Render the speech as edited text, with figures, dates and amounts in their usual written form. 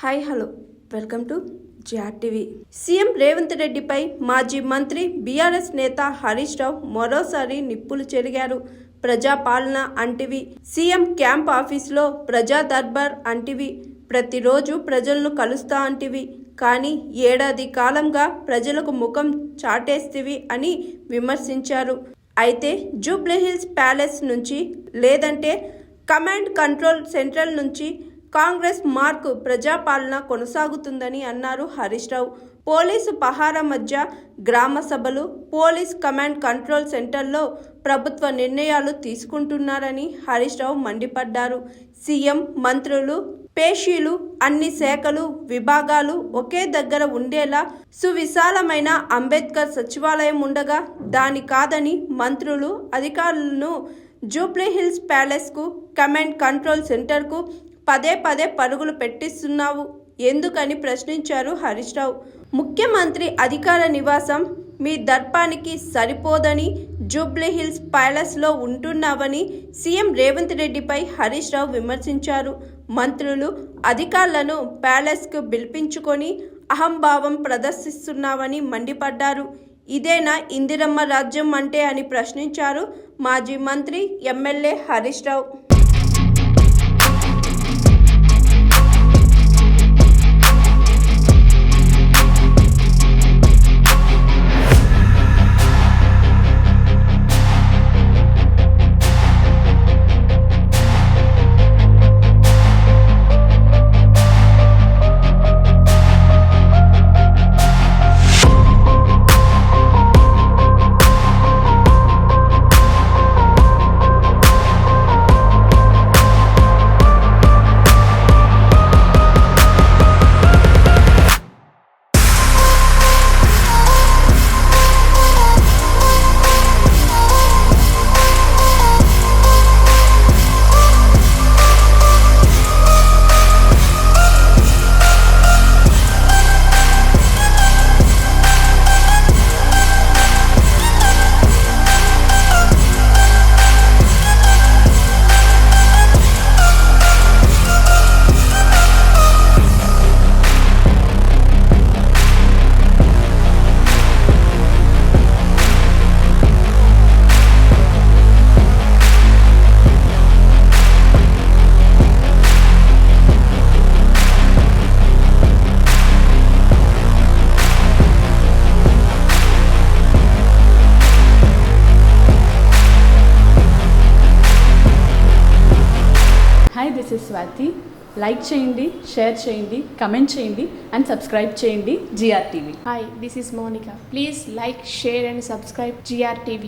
Hi hello welcome to GRTV. CM Revanth రెడ్డిపై మాజీ మంత్రి బీఆర్ఎస్ నేత హరీష్ రావు మరోసారి నిప్పులు చెరిగారు. ప్రజాపాలన అంటివి, సీఎం క్యాంప్ ఆఫీసులో ప్రజా దర్బార్ అంటివి, ప్రతిరోజు ప్రజలను కలుస్తా అంటివి, కానీ ఏడాది కాలంగా ప్రజలకు ముఖం చాటేస్తివి అని విమర్శించారు. అయితే జూబ్లీహిల్స్ ప్యాలెస్ నుంచి లేదంటే కమాండ్ కంట్రోల్ సెంట్రల్ నుంచి కాంగ్రెస్ మార్కు ప్రజాపాలన కొనసాగుతుందని అన్నారు హరీష్ రావు. పోలీసు పహారా మధ్య గ్రామ సభలు, పోలీస్ కమాండ్ కంట్రోల్ సెంటర్లో ప్రభుత్వ నిర్ణయాలు తీసుకుంటున్నారని హరీష్ రావు మండిపడ్డారు. సీఎం, మంత్రులు, పేషీలు, అన్ని శాఖలు, విభాగాలు ఒకే దగ్గర ఉండేలా సువిశాలమైన అంబేద్కర్ సచివాలయం ఉండగా దాని కాదని మంత్రులు, అధికారులను జూబ్లీహిల్స్ ప్యాలెస్కు, కమాండ్ కంట్రోల్ సెంటర్కు పదే పరుగులు పెట్టిస్తున్నావు ఎందుకని ప్రశ్నించారు హరీష్ రావు. ముఖ్యమంత్రి అధికార నివాసం మీ దర్పానికి సరిపోదని జూబ్లీహిల్స్ ప్యాలెస్లో ఉంటున్నావని సీఎం రేవంత్ రెడ్డిపై హరీష్ రావు విమర్శించారు. మంత్రులు, అధికారులను ప్యాలెస్కు పిలిపించుకొని అహంభావం ప్రదర్శిస్తున్నావని మండిపడ్డారు. ఇదేనా ఇందిరమ్మ రాజ్యం అంటే అని ప్రశ్నించారు మాజీ మంత్రి, MLA Harish Rao. Hi, this is Swathi. Like చేయండి, షేర్ చేయండి, కమెంట్ చేయండి అండ్ సబ్స్క్రైబ్ చేయండి GRTV. Hi, this is Monica. Please like, share and subscribe GRTV.